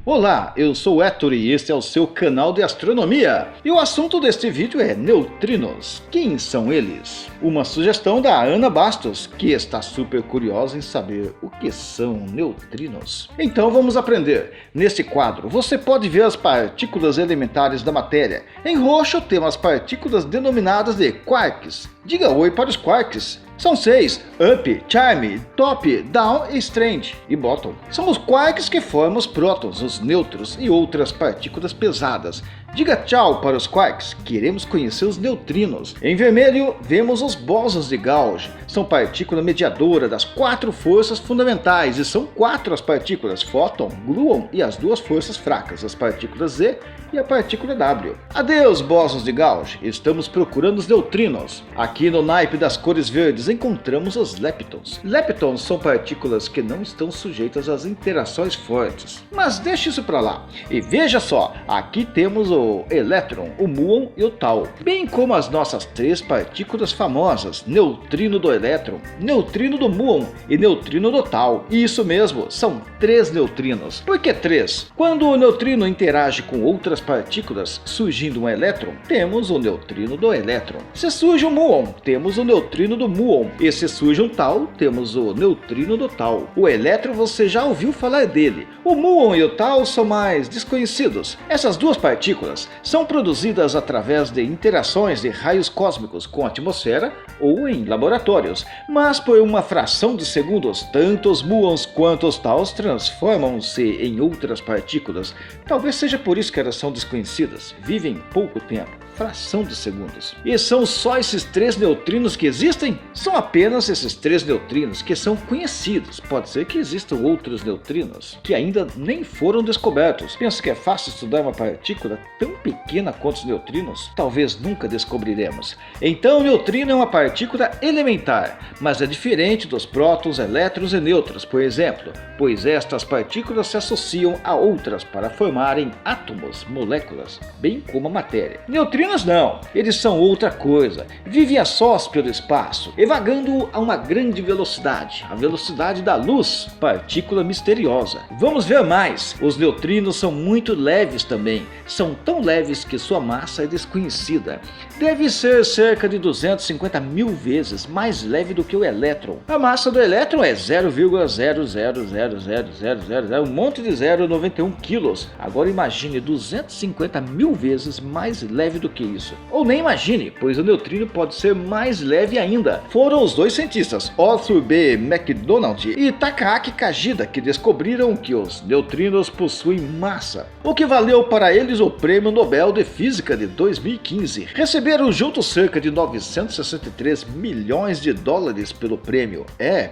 Olá, eu sou o Héctor e este é o seu canal de astronomia. E o assunto deste vídeo é neutrinos. Quem são eles? Uma sugestão da Ana Bastos, que está super curiosa em saber o que são neutrinos. Então vamos aprender. Neste quadro você pode ver as partículas elementares da matéria. Em roxo temos as partículas denominadas de quarks. Diga oi para os quarks. São 6, up, charm, top, down, strange e bottom. São os quarks que formam os prótons, os nêutrons e outras partículas pesadas. Diga tchau para os quarks, queremos conhecer os neutrinos. Em vermelho, vemos os bósons de Gauss. São partícula mediadora das 4 forças fundamentais e são 4 as partículas, fóton, gluon e as 2 forças fracas, as partículas Z e a partícula W. Adeus, bósons de Gauss, estamos procurando os neutrinos. Aqui no naipe das cores verdes encontramos os leptons. Leptons são partículas que não estão sujeitas às interações fortes. Mas deixe isso para lá. E veja só, aqui temos o elétron, o muon e o tau. Bem como as nossas 3 partículas famosas, neutrino do elétron, neutrino do muon e neutrino do tau. E isso mesmo, são 3 neutrinos. Por que 3? Quando o neutrino interage com outras partículas, surgindo um elétron, temos o neutrino do elétron. Se surge um muon, temos o neutrino do muon. E se surge um tau, temos o neutrino do tau. O elétron você já ouviu falar dele. O muon e o tau são mais desconhecidos. Essas 2 partículas são produzidas através de interações de raios cósmicos com a atmosfera ou em laboratórios. Mas por uma fração de segundos, tanto os muons quanto os taus transformam-se em outras partículas. Talvez seja por isso que elas são desconhecidas. Vivem pouco tempo. Fração de segundos. E são só esses 3 neutrinos que existem? São apenas esses 3 neutrinos que são conhecidos. Pode ser que existam outros neutrinos que ainda nem foram descobertos. Pensa que é fácil estudar uma partícula tão pequena quanto os neutrinos? Talvez nunca descobriremos. Então o neutrino é uma partícula elementar, mas é diferente dos prótons, elétrons e nêutrons, por exemplo, pois estas partículas se associam a outras para formarem átomos, moléculas, bem como a matéria. Neutrinos não, eles são outra coisa, vivem a sós pelo espaço, evagando a uma grande velocidade, a velocidade da luz, partícula misteriosa. Vamos ver mais, os neutrinos são muito leves também, são tão leves que sua massa é desconhecida. Deve ser cerca de 250 mil vezes mais leve do que o elétron. A massa do elétron é 0,0000000, um monte de 0,91 quilos. Agora imagine 250 mil vezes mais leve do que isso. Ou nem imagine, pois o neutrino pode ser mais leve ainda. Foram os 2 cientistas, Arthur B. McDonald e Takaaki Kajida, que descobriram que os neutrinos possuem massa, o que valeu para eles o Prêmio Nobel de Física de 2015. Receberam juntos cerca de 963 milhões de dólares pelo prêmio.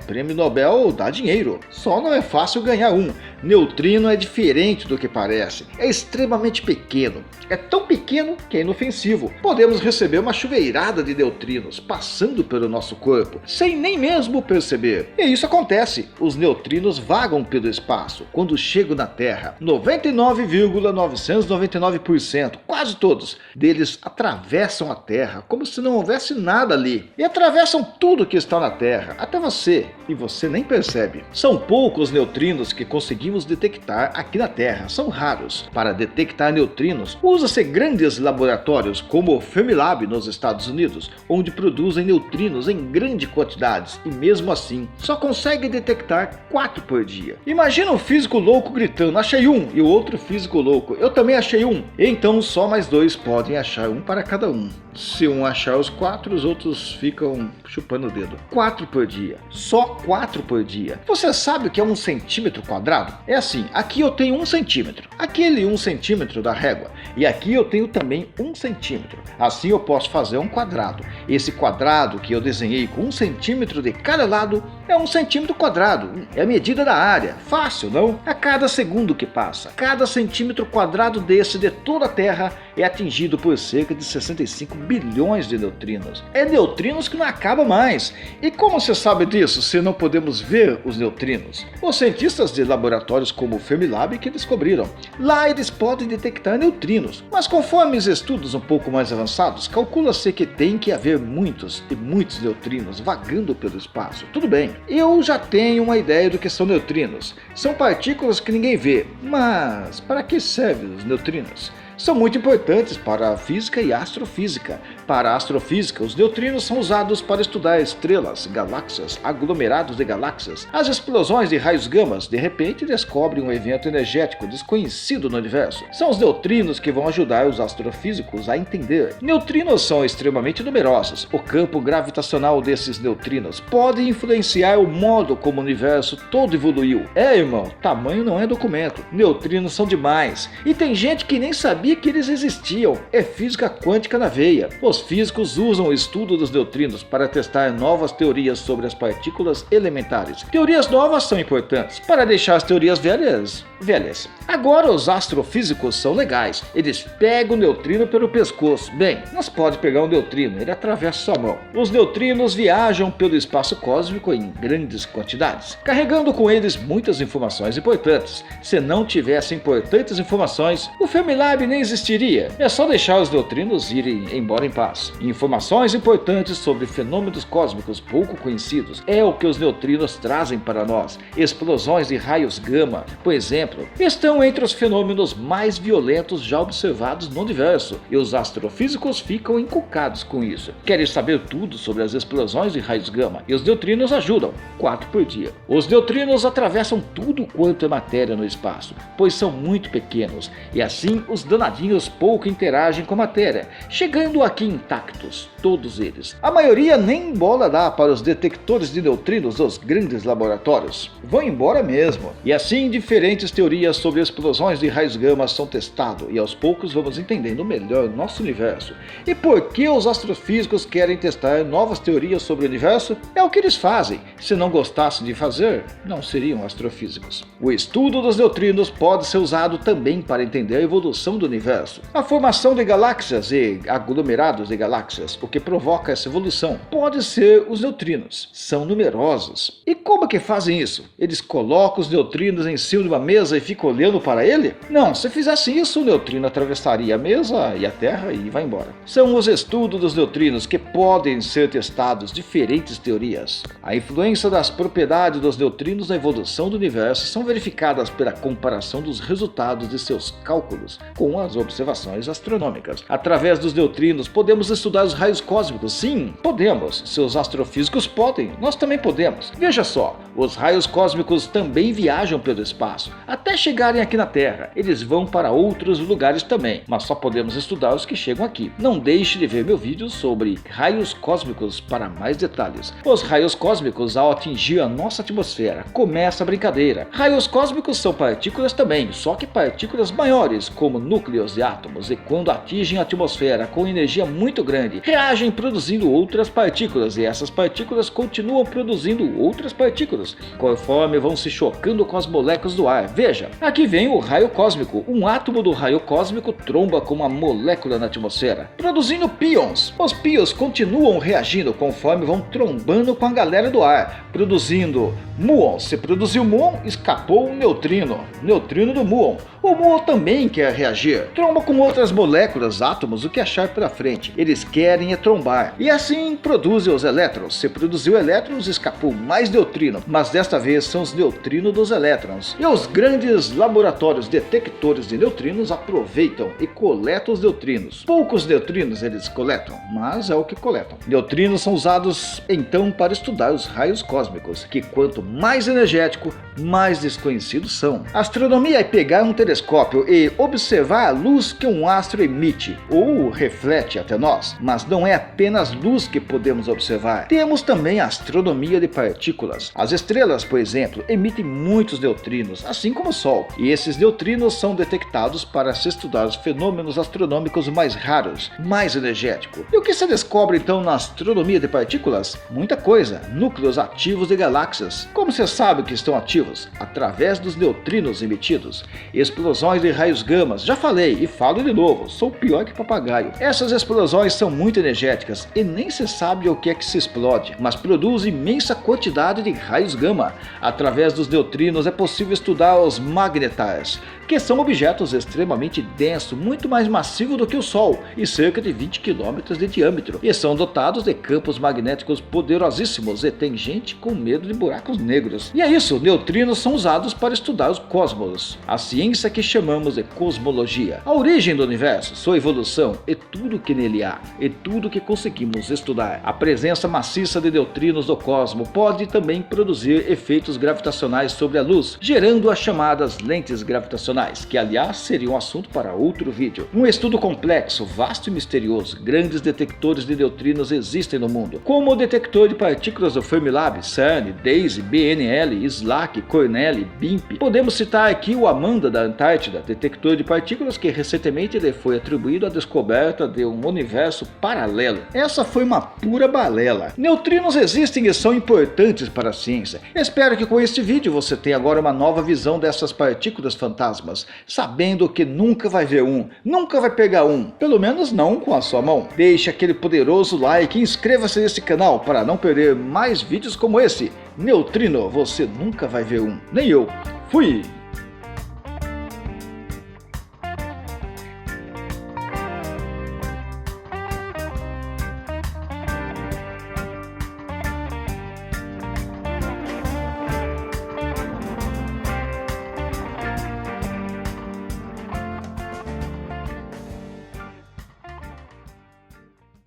Prêmio Nobel dá dinheiro, só não é fácil ganhar um. Neutrino é diferente do que parece, é extremamente pequeno, é tão pequeno que é inofensivo. Podemos receber uma chuveirada de neutrinos passando pelo nosso corpo, sem nem mesmo perceber. E isso acontece, os neutrinos vagam pelo espaço. Quando chegam na Terra, 99,999%, quase todos deles atravessam a Terra, como se não houvesse nada ali. E atravessam tudo que está na Terra, até você, e você nem percebe. São poucos neutrinos que conseguimos detectar aqui na Terra, são raros. Para detectar neutrinos, usa-se grandes laboratórios como o Fermilab nos Estados Unidos, onde produzem neutrinos em grandes quantidades e mesmo assim só consegue detectar 4 por dia. Imagina um físico louco gritando, achei um, e o outro físico louco, eu também achei um. Então só mais 2 podem achar um para cada um. Se um achar os 4, os outros ficam chupando o dedo. 4 por dia. Só 4 por dia. Você sabe o que é 1 centímetro quadrado? É assim, aqui eu tenho 1 centímetro. Aquele 1 centímetro da régua. E aqui eu tenho também 1 centímetro. Assim eu posso fazer um quadrado. Esse quadrado que eu desenhei com 1 centímetro de cada lado é 1 centímetro quadrado. É a medida da área. Fácil, não? A cada segundo que passa, cada centímetro quadrado desse de toda a Terra é atingido por cerca de 65 bilhões de neutrinos. É neutrinos que não acaba mais. E como você sabe disso se não podemos ver os neutrinos? Os cientistas de laboratórios como o Fermilab que descobriram. Lá eles podem detectar neutrinos, mas conforme os estudos um pouco mais avançados, calcula-se que tem que haver muitos e muitos neutrinos vagando pelo espaço. Tudo bem, eu já tenho uma ideia do que são neutrinos. São partículas que ninguém vê, mas para que servem os neutrinos? São muito importantes para a física e astrofísica. Para a astrofísica, os neutrinos são usados para estudar estrelas, galáxias, aglomerados de galáxias. As explosões de raios gamas, de repente, descobrem um evento energético desconhecido no universo. São os neutrinos que vão ajudar os astrofísicos a entender. Neutrinos são extremamente numerosos. O campo gravitacional desses neutrinos pode influenciar o modo como o universo todo evoluiu. Irmão, tamanho não é documento. Neutrinos são demais. E tem gente que nem sabia que eles existiam. É física quântica na veia. Os físicos usam o estudo dos neutrinos para testar novas teorias sobre as partículas elementares. Teorias novas são importantes para deixar as teorias velhas. Agora os astrofísicos são legais. Eles pegam o neutrino pelo pescoço. Bem, nós pode pegar um neutrino, ele atravessa sua mão. Os neutrinos viajam pelo espaço cósmico em grandes quantidades, carregando com eles muitas informações importantes. Se não tivesse importantes informações, o Fermilab nem existiria. É só deixar os neutrinos irem embora em paz. Informações importantes sobre fenômenos cósmicos pouco conhecidos é o que os neutrinos trazem para nós. Explosões de raios gama, por exemplo, estão entre os fenômenos mais violentos já observados no universo, e os astrofísicos ficam encucados com isso. Querem saber tudo sobre as explosões de raios gama, e os neutrinos ajudam, 4 por dia. Os neutrinos atravessam tudo quanto é matéria no espaço, pois são muito pequenos, e assim os danadinhos pouco interagem com a matéria, chegando aqui intactos, todos eles. A maioria nem bola dá para os detectores de neutrinos dos grandes laboratórios. Vão embora mesmo. E assim diferentes teorias sobre explosões de raios gama são testadas, e aos poucos vamos entendendo melhor nosso universo. E por que os astrofísicos querem testar novas teorias sobre o universo? É o que eles fazem. Se não gostassem de fazer, não seriam astrofísicos. O estudo dos neutrinos pode ser usado também para entender a evolução do universo. A formação de galáxias e aglomerados de galáxias, o que provoca essa evolução, pode ser os neutrinos. São numerosos. E como que fazem isso? Eles colocam os neutrinos em cima de uma mesa e ficam olhando para ele? Não, se fizesse isso, o neutrino atravessaria a mesa e a Terra e vai embora. São os estudos dos neutrinos que podem ser testados diferentes teorias. A influência das propriedades dos neutrinos na evolução do universo são verificadas pela comparação dos resultados de seus cálculos com as observações astronômicas. Através dos neutrinos podemos estudar os raios cósmicos. Sim, podemos. Se os astrofísicos podem, nós também podemos. Veja só, os raios cósmicos também viajam pelo espaço, até chegarem aqui na Terra. Eles vão para outros lugares também, mas só podemos estudar os que chegam aqui. Não deixe de ver meu vídeo sobre raios cósmicos para mais detalhes. Os raios cósmicos, ao atingir a nossa atmosfera, começa a brincadeira. Raios cósmicos são partículas também, só que partículas maiores, como núcleos de átomos, e quando atingem a atmosfera com energia muito grande, reagem produzindo outras partículas, e essas partículas continuam produzindo outras partículas, conforme vão se chocando com as moléculas do ar. Veja, aqui vem o raio cósmico. Um átomo do raio cósmico tromba com uma molécula na atmosfera, produzindo pions. Os pions continuam reagindo conforme vão trombando com a galera do ar, produzindo muons. Se produziu muon, escapou um neutrino do muon. O muon também quer reagir, tromba com outras moléculas, átomos, o que achar pela frente. Eles querem é trombar, e assim produzem os elétrons. Se produziu elétrons, escapou mais neutrino, mas desta vez são os neutrinos dos elétrons. E os grandes laboratórios detectores de neutrinos aproveitam e coletam os neutrinos. Poucos neutrinos eles coletam, mas é o que coletam. Neutrinos são usados então para estudar os raios cósmicos, que quanto mais energético, mais desconhecidos são. A astronomia é pegar um telescópio e observar a luz que um astro emite, ou reflete até até nós, mas não é apenas luz que podemos observar. Temos também a astronomia de partículas. As estrelas, por exemplo, emitem muitos neutrinos, assim como o Sol, e esses neutrinos são detectados para se estudar os fenômenos astronômicos mais raros, mais energéticos. E o que se descobre então na astronomia de partículas? Muita coisa. Núcleos ativos de galáxias. Como você sabe que estão ativos? Através dos neutrinos emitidos. Explosões de raios gamas. Já falei e falo de novo, sou pior que papagaio. Essas explosões são muito energéticas e nem se sabe o que é que se explode, mas produz imensa quantidade de raios gama. Através dos neutrinos é possível estudar os magnetars, que são objetos extremamente densos, muito mais massivos do que o Sol e cerca de 20 km de diâmetro, e são dotados de campos magnéticos poderosíssimos e tem gente com medo de buracos negros. E é isso, neutrinos são usados para estudar os cosmos, a ciência que chamamos de cosmologia, a origem do universo, sua evolução e tudo que nele há, e tudo que conseguimos estudar. A presença maciça de neutrinos no cosmos pode também produzir efeitos gravitacionais sobre a luz, gerando as chamadas lentes gravitacionais, que aliás seria um assunto para outro vídeo. Um estudo complexo, vasto e misterioso. Grandes detectores de neutrinos existem no mundo, como o detector de partículas do Fermilab, CERN, DESI, BNL, SLAC, Cornell, BIMP. Podemos citar aqui o Amanda da Antártida, detector de partículas que recentemente lhe foi atribuído a descoberta de um universo paralelo. Essa foi uma pura balela. Neutrinos existem e são importantes para a ciência. Espero que com este vídeo você tenha agora uma nova visão dessas partículas fantasmas, sabendo que nunca vai ver um, nunca vai pegar um, pelo menos não com a sua mão. Deixe aquele poderoso like e inscreva-se nesse canal para não perder mais vídeos como esse. Neutrino, você nunca vai ver um, nem eu. Fui!